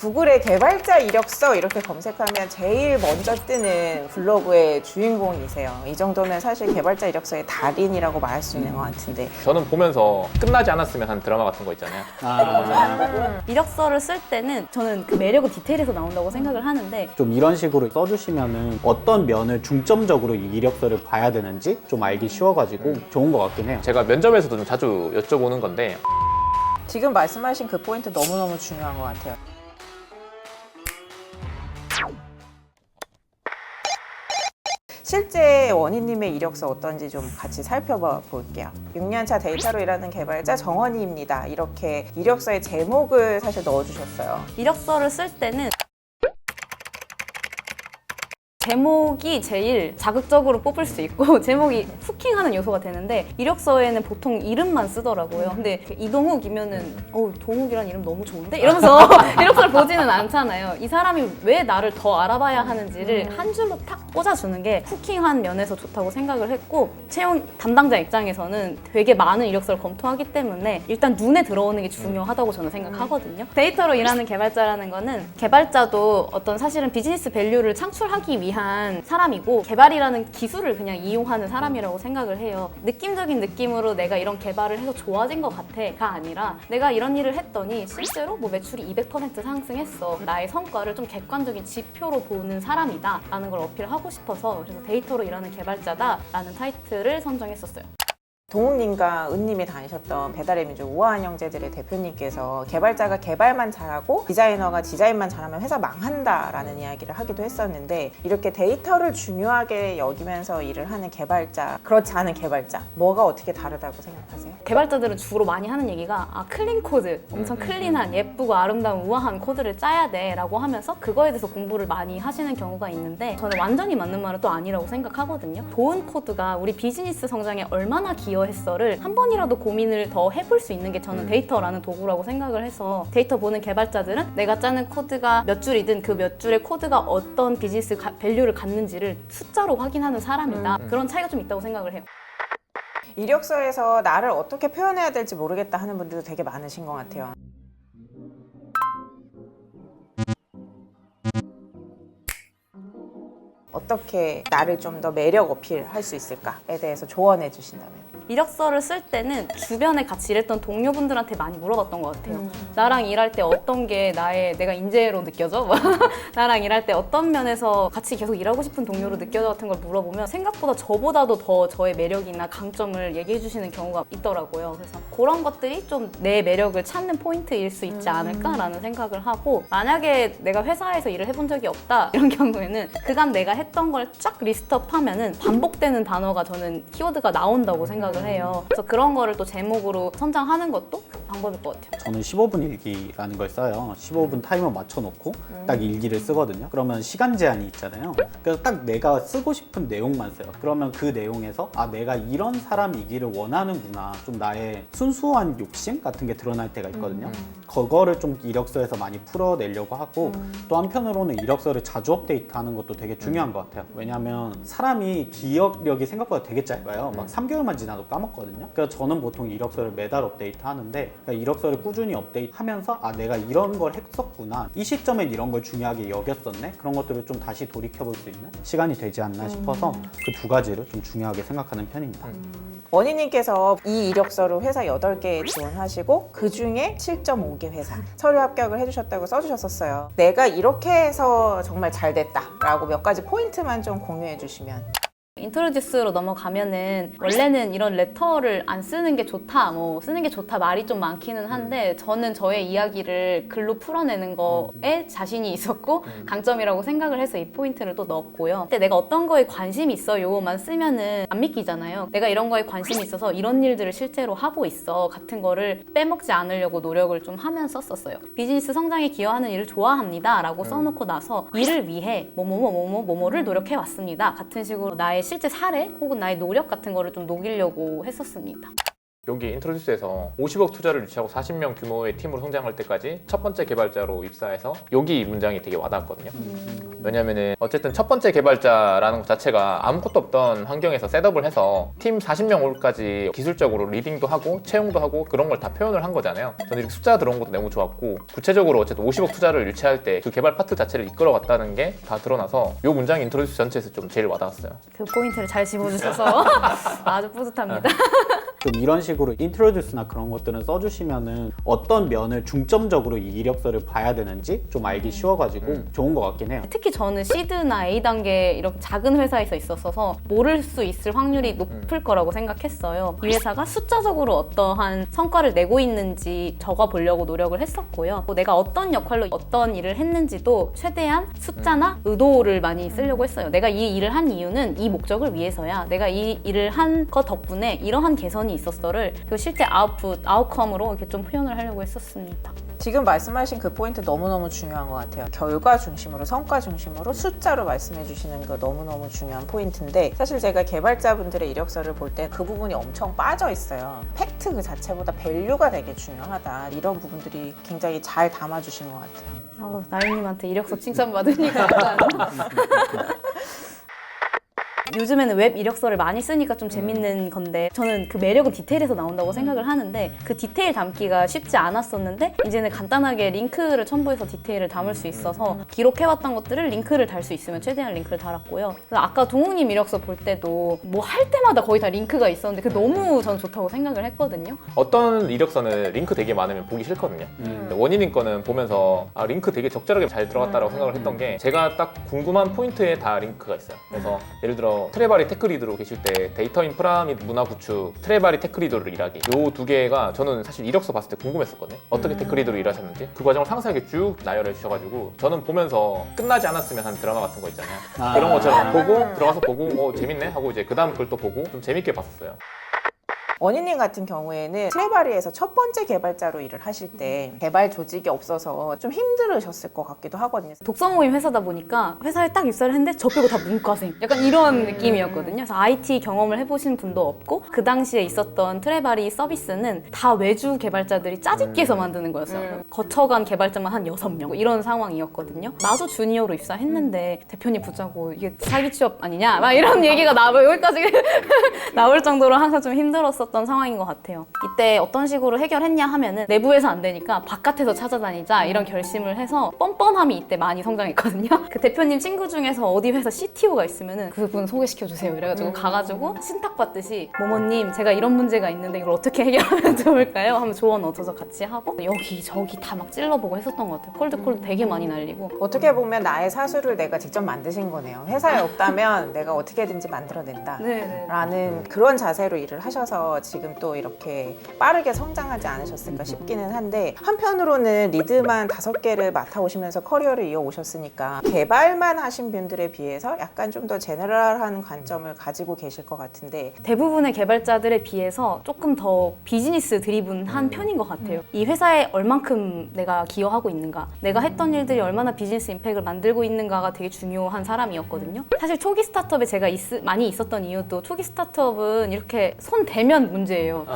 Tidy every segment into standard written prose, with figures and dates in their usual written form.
구글에 개발자 이력서 이렇게 검색하면 제일 먼저 뜨는 블로그의 주인공이세요. 이 정도면 사실 개발자 이력서의 달인이라고 말할 수 있는 것 같은데. 저는 보면서 끝나지 않았으면 하는 드라마 같은 거 있잖아요. 이력서를 쓸 때는 저는 그 매력은 디테일에서 나온다고 생각을 하는데, 좀 이런 식으로 써주시면은 어떤 면을 중점적으로 이 이력서를 봐야 되는지 좀 알기 쉬워가지고 좋은 것 같긴 해요. 제가 면접에서도 좀 자주 여쭤보는 건데 지금 말씀하신 그 포인트 너무너무 중요한 것 같아요. 실제 원희님의 이력서 어떤지 좀 같이 살펴봐 볼게요. 6년차 데이터로 일하는 개발자 정원희입니다. 이렇게 이력서의 제목을 사실 넣어주셨어요. 이력서를 쓸 때는 제목이 제일 자극적으로 뽑을 수 있고 제목이 후킹하는 요소가 되는데, 이력서에는 보통 이름만 쓰더라고요. 근데 이동욱이면은 동욱이란 이름 너무 좋은데? 이러면서 이력서를 보지는 않잖아요. 이 사람이 왜 나를 더 알아봐야 하는지를 한 줄로 탁 꽂아주는 게 후킹한 면에서 좋다고 생각을 했고, 채용 담당자 입장에서는 되게 많은 이력서를 검토하기 때문에 일단 눈에 들어오는 게 중요하다고 저는 생각하거든요. 데이터로 일하는 개발자라는 거는 개발자도 어떤 사실은 비즈니스 밸류를 창출하기 위한 사람이고, 개발이라는 기술을 그냥 이용하는 사람이라고 생각을 해요. 느낌적인 느낌으로 내가 이런 개발을 해서 좋아진 것 같아가 아니라, 내가 이런 일을 했더니 실제로 뭐 매출이 200% 상승했어. 나의 성과를 좀 객관적인 지표로 보는 사람이다 라는 걸 어필하고 싶어서, 그래서 데이터로 일하는 개발자다 라는 타이틀을 선정했었어요. 동욱님과 은님이 다니셨던 배달의 민족 우아한 형제들의 대표님께서 개발자가 개발만 잘하고 디자이너가 디자인만 잘하면 회사 망한다라는 이야기를 하기도 했었는데, 이렇게 데이터를 중요하게 여기면서 일을 하는 개발자, 그렇지 않은 개발자, 뭐가 어떻게 다르다고 생각하세요? 개발자들은 주로 많이 하는 얘기가 클린 코드, 엄청 클린한 예쁘고 아름다운 우아한 코드를 짜야 돼 라고 하면서 그거에 대해서 공부를 많이 하시는 경우가 있는데, 저는 완전히 맞는 말은 또 아니라고 생각하거든요. 좋은 코드가 우리 비즈니스 성장에 얼마나 기여했어를 한 번이라도 고민을 더 해볼 수 있는 게 저는 데이터라는 도구라고 생각을 해서, 데이터 보는 개발자들은 내가 짜는 코드가 몇 줄이든 그 몇 줄의 코드가 어떤 비즈니스 밸류를 갖는지를 숫자로 확인하는 사람이다. 그런 차이가 좀 있다고 생각을 해요. 이력서에서 나를 어떻게 표현해야 될지 모르겠다 하는 분들도 되게 많으신 것 같아요. 어떻게 나를 좀 더 매력 어필할 수 있을까에 대해서 조언해 주신다면? 이력서를 쓸 때는 주변에 같이 일했던 동료분들한테 많이 물어봤던 것 같아요. 나랑 일할 때 어떤 게 내가 인재로 느껴져? 나랑 일할 때 어떤 면에서 같이 계속 일하고 싶은 동료로 느껴져 같은 걸 물어보면 생각보다 저보다도 더 저의 매력이나 강점을 얘기해 주시는 경우가 있더라고요. 그래서 그런 것들이 좀 내 매력을 찾는 포인트일 수 있지 않을까라는 생각을 하고, 만약에 내가 회사에서 일을 해본 적이 없다 이런 경우에는 그간 내가 했던 걸 쫙 리스트업하면은 반복되는 단어가, 저는 키워드가 나온다고 생각을 해요. 그래서 그런 거를 또 제목으로 선정하는 것도 방법일 것 같아요. 저는 15분 일기라는 걸 써요. 15분 타이머 맞춰놓고 딱 일기를 쓰거든요. 그러면 시간 제한이 있잖아요. 그래서 딱 내가 쓰고 싶은 내용만 써요. 그러면 그 내용에서 내가 이런 사람이기를 원하는구나, 좀 나의 순수한 욕심 같은 게 드러날 때가 있거든요. 그거를 좀 이력서에서 많이 풀어내려고 하고, 또 한편으로는 이력서를 자주 업데이트하는 것도 되게 중요한 것 같아요. 왜냐하면 사람이 기억력이 생각보다 되게 짧아요. 막 3개월만 지나도 까먹거든요. 그래서 저는 보통 이력서를 매달 업데이트 하는데, 그러니까 이력서를 꾸준히 업데이트하면서 내가 이런 걸 했었구나, 이 시점엔 이런 걸 중요하게 여겼었네, 그런 것들을 좀 다시 돌이켜볼 수 있는 시간이 되지 않나 싶어서 그 두 가지를 좀 중요하게 생각하는 편입니다. 원희님께서 이 이력서로 회사 8개 지원하시고 그 중에 7.5개 회사 서류 합격을 해주셨다고 써주셨었어요. 내가 이렇게 해서 정말 잘 됐다 라고 몇 가지 포인트만 좀 공유해 주시면. 인트로듀스로 넘어가면은 원래는 이런 레터를 안 쓰는 게 좋다, 쓰는 게 좋다 말이 좀 많기는 한데, 저는 저의 이야기를 글로 풀어내는 거에 자신이 있었고 강점이라고 생각을 해서 이 포인트를 또 넣었고요. 근데 내가 어떤 거에 관심이 있어 요만 쓰면은 안 믿기잖아요. 내가 이런 거에 관심이 있어서 이런 일들을 실제로 하고 있어 같은 거를 빼먹지 않으려고 노력을 좀 하면서 썼어요. 비즈니스 성장에 기여하는 일을 좋아합니다 라고 써놓고 나서 이를 위해 뭐뭐를 노력해 왔습니다 같은 식으로 나의 실제 사례 혹은 나의 노력 같은 거를 좀 녹이려고 했었습니다. 여기 인트로듀스에서 50억 투자를 유치하고 40명 규모의 팀으로 성장할 때까지 첫 번째 개발자로 입사해서 여기 문장이 되게 와닿았거든요. 왜냐면은 어쨌든 첫 번째 개발자라는 것 자체가 아무것도 없던 환경에서 셋업을 해서 팀 40명 올까지 기술적으로 리딩도 하고 채용도 하고 그런 걸 다 표현을 한 거잖아요. 저는 이렇게 숫자 들어온 것도 너무 좋았고 구체적으로 어쨌든 50억 투자를 유치할 때 그 개발 파트 자체를 이끌어갔다는 게 다 드러나서 이 문장이 인트로듀스 전체에서 좀 제일 와닿았어요. 그 포인트를 잘 짚어주셔서 아주 뿌듯합니다. 좀 이런 식으로 인트로듀스나 그런 것들은 써주시면은 어떤 면을 중점적으로 이 이력서를 봐야 되는지 좀 알기 쉬워가지고 좋은 것 같긴 해요. 특히 저는 시드나 A 단계 이런 작은 회사에서 있었어서 모를 수 있을 확률이 높을 거라고 생각했어요. 이 회사가 숫자적으로 어떠한 성과를 내고 있는지 적어보려고 노력을 했었고요. 또 내가 어떤 역할로 어떤 일을 했는지도 최대한 숫자나 의도를 많이 쓰려고 했어요. 내가 이 일을 한 이유는 이 목적을 위해서야. 내가 이 일을 한 것 덕분에 이러한 개선이 있었어를 그리고 실제 아웃컴으로 이렇게 좀 표현을 하려고 했었습니다. 지금 말씀하신 그 포인트 너무너무 중요한 것 같아요. 결과 중심으로, 성과 중심으로 숫자로 말씀해 주시는 거 너무너무 중요한 포인트인데 사실 제가 개발자분들의 이력서를 볼 때 그 부분이 엄청 빠져 있어요. 팩트 그 자체보다 밸류가 되게 중요하다. 이런 부분들이 굉장히 잘 담아주신 것 같아요. 나윤님한테 이력서 칭찬받으니까 약간 요즘에는 웹 이력서를 많이 쓰니까 좀 재밌는 건데 저는 그 매력은 디테일에서 나온다고 생각을 하는데 그 디테일 담기가 쉽지 않았었는데 이제는 간단하게 링크를 첨부해서 디테일을 담을 수 있어서 기록해왔던 것들을 링크를 달 수 있으면 최대한 링크를 달았고요. 아까 동욱님 이력서 볼 때도 뭐 할 때마다 거의 다 링크가 있었는데 그게 너무 저는 좋다고 생각을 했거든요. 어떤 이력서는 링크 되게 많으면 보기 싫거든요. 근데 원인인 거는 보면서 링크 되게 적절하게 잘 들어갔다라고 생각을 했던 게 제가 딱 궁금한 포인트에 다 링크가 있어요. 그래서 예를 들어 트레바리 테크리드로 계실 때 데이터 인프라 및 문화 구축, 트레바리 테크리드로 일하기 요 두 개가 저는 사실 이력서 봤을 때 궁금했었거든요. 어떻게 테크리드로 일하셨는지 그 과정을 상세하게 쭉 나열해 주셔가지고 저는 보면서 끝나지 않았으면 한 드라마 같은 거 있잖아요. 그런 것처럼 보고 들어가서 보고 재밌네 하고 이제 그 다음 걸 또 보고 좀 재밌게 봤었어요. 원희님 같은 경우에는 트레바리에서 첫 번째 개발자로 일을 하실 때 개발 조직이 없어서 좀 힘들으셨을 것 같기도 하거든요. 독서 모임 회사다 보니까 회사에 딱 입사를 했는데 저 빼고 다 문과생 약간 이런 느낌이었거든요. 그래서 IT 경험을 해보신 분도 없고 그 당시에 있었던 트레바리 서비스는 다 외주 개발자들이 짜집기해서 만드는 거였어요. 거쳐간 개발자만 한 6명 이런 상황이었거든요. 나도 주니어로 입사했는데 대표님 붙자고 이게 사기 취업 아니냐 막 이런 얘기가 여기까지 나올 정도로 항상 좀 힘들었었던 상황인 것 같아요. 이때 어떤 식으로 해결했냐 하면은 내부에서 안 되니까 바깥에서 찾아다니자 이런 결심을 해서 뻔뻔함이 이때 많이 성장했거든요. 그 대표님 친구 중에서 어디 회사 CTO가 있으면은 그분 소개시켜주세요 이래가지고 가가지고 신탁받듯이 모모님 제가 이런 문제가 있는데 이걸 어떻게 해결하면 좋을까요? 하면 조언 얻어서 같이 하고 여기 저기 다 막 찔러보고 했었던 것 같아요. 콜드 되게 많이 날리고 어떻게 보면 나의 사수를 내가 직접 만드신 거네요. 회사에 없다면 내가 어떻게든지 만들어낸다 라는 그런 자세로 일을 하셔서 지금 또 이렇게 빠르게 성장하지 않으셨을까 싶기는 한데 한편으로는 리드만 5개를 맡아오시면서 커리어를 이어오셨으니까 개발만 하신 분들에 비해서 약간 좀 더 제너럴한 관점을 가지고 계실 것 같은데 대부분의 개발자들에 비해서 조금 더 비즈니스 드리븐한 편인 것 같아요. 이 회사에 얼만큼 내가 기여하고 있는가, 내가 했던 일들이 얼마나 비즈니스 임팩을 만들고 있는가가 되게 중요한 사람이었거든요. 사실 초기 스타트업에 제가 많이 있었던 이유도 초기 스타트업은 이렇게 손 대면 문제예요.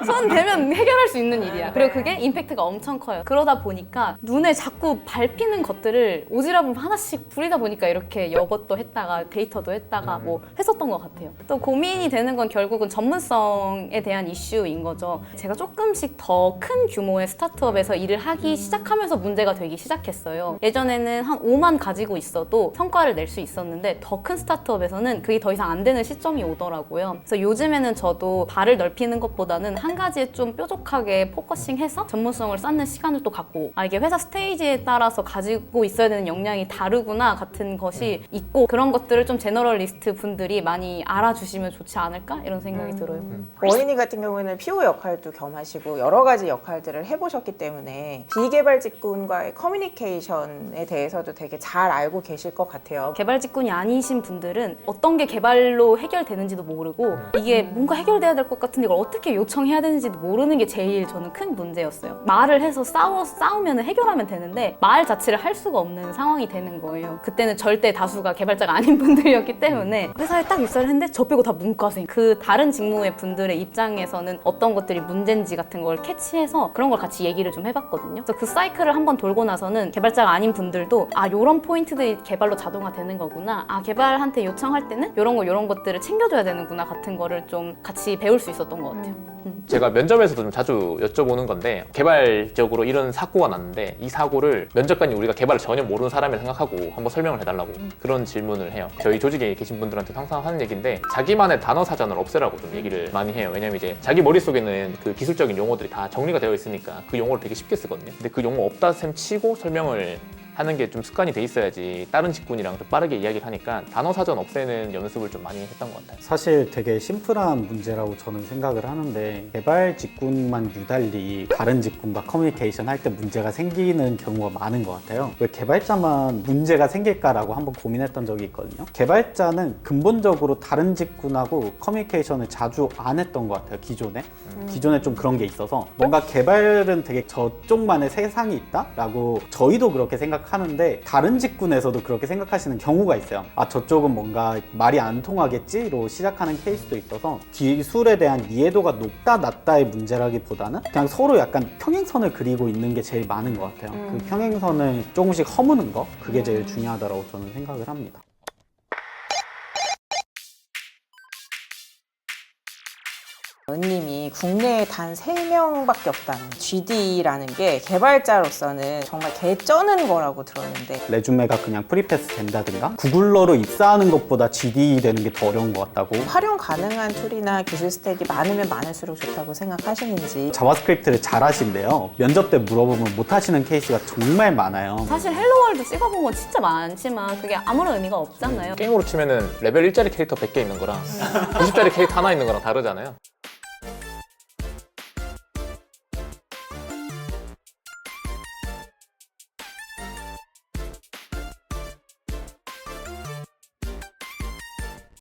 손 대면 해결할 수 있는 일이야. 그리고 그게 임팩트가 엄청 커요. 그러다 보니까 눈에 자꾸 밟히는 것들을 오지랖을 하나씩 부리다 보니까 이렇게 이것도 했다가 데이터도 했다가 뭐 했었던 것 같아요. 또 고민이 되는 건 결국은 전문성에 대한 이슈인 거죠. 제가 조금씩 더 큰 규모의 스타트업에서 일을 하기 시작하면서 문제가 되기 시작했어요. 예전에는 한 5만 가지고 있어도 성과를 낼 수 있었는데 더 큰 스타트업에서는 그게 더 이상 안 되는 시점이 오더라고요. 그래서 요즘에는 저도 발을 넓히는 것보다는 한 가지에 좀 뾰족하게 포커싱해서 전문성을 쌓는 시간을 또 갖고 이게 회사 스테이지에 따라서 가지고 있어야 되는 역량이 다르구나 같은 것이 있고 그런 것들을 좀 제너럴리스트 분들이 많이 알아주시면 좋지 않을까 이런 생각이 들어요. 원희님 같은 경우에는 PO 역할도 겸하시고 여러 가지 역할들을 해보셨기 때문에 비개발 직군과의 커뮤니케이션에 대해서도 되게 잘 알고 계실 것 같아요. 개발 직군이 아니신 분들은 어떤 게 개발로 해결되는지도 모르고 이게 뭔가 해결돼야 될 것 같은데 이걸 어떻게 요청해야 되는지도 모르는 게 제일 저는 큰 문제였어요. 말을 해서 싸우면 해결하면 되는데 말 자체를 할 수가 없는 상황이 되는 거예요. 그때는 절대 다수가 개발자가 아닌 분들이었기 때문에 회사에 딱 입사를 했는데 저 빼고 다 문과생. 그 다른 직무의 분들의 입장에서는 어떤 것들이 문제인지 같은 걸 캐치해서 그런 걸 같이 얘기를 좀 해봤거든요. 그래서 그 사이클을 한번 돌고 나서는 개발자가 아닌 분들도 아 요런 포인트들이 개발로 자동화되는 거구나. 아 개발한테 요청할 때는 요런 것들을 챙겨줘야 되는구나 같은 거를 좀 같이 배울 수 있었던 것 같아요. 제가 면접에서도 좀 자주 여쭤보는 건데 개발적으로 이런 사고가 났는데 이 사고를 면접관이 우리가 개발을 전혀 모르는 사람이라 생각하고 한번 설명을 해달라고 그런 질문을 해요. 저희 조직에 계신 분들한테 항상 하는 얘기인데 자기만의 단어 사전을 없애라고 좀 얘기를 많이 해요. 왜냐면 이제 자기 머릿속에는 그 기술적인 용어들이 다 정리가 되어 있으니까 그 용어를 되게 쉽게 쓰거든요. 근데 그 용어 없다 셈 치고 설명을 하는 게 좀 습관이 돼 있어야지 다른 직군이랑 좀 빠르게 이야기를 하니까 단어 사전 없애는 연습을 좀 많이 했던 것 같아요. 사실 되게 심플한 문제라고 저는 생각을 하는데 개발 직군만 유달리 다른 직군과 커뮤니케이션 할 때 문제가 생기는 경우가 많은 것 같아요. 왜 개발자만 문제가 생길까라고 한번 고민했던 적이 있거든요. 개발자는 근본적으로 다른 직군하고 커뮤니케이션을 자주 안 했던 것 같아요. 기존에 좀 그런 게 있어서 뭔가 개발은 되게 저쪽만의 세상이 있다라고 저희도 그렇게 생각하는데 다른 직군에서도 그렇게 생각하시는 경우가 있어요. 아 저쪽은 뭔가 말이 안 통하겠지로 시작하는 케이스도 있어서 기술에 대한 이해도가 높다 낮다의 문제라기보다는 그냥 서로 약간 평행선을 그리고 있는 게 제일 많은 것 같아요. 그 평행선을 조금씩 허무는 거 그게 제일 중요하다고 저는 생각을 합니다. 은님이 국내에 단 3명밖에 없다는 GD라는 게 개발자로서는 정말 개쩌는 거라고 들었는데 레주메가 그냥 프리패스 된다든가 구글러로 입사하는 것보다 GD 되는 게 더 어려운 것 같다고. 활용 가능한 툴이나 기술 스택이 많으면 많을수록 좋다고 생각하시는지. 자바스크립트를 잘 하신대요. 면접 때 물어보면 못 하시는 케이스가 정말 많아요. 사실 헬로월드 찍어본 건 진짜 많지만 그게 아무런 의미가 없잖아요. 게임으로 치면은 레벨 1짜리 캐릭터 100개 있는 거랑 90짜리 캐릭터 하나 있는 거랑 다르잖아요.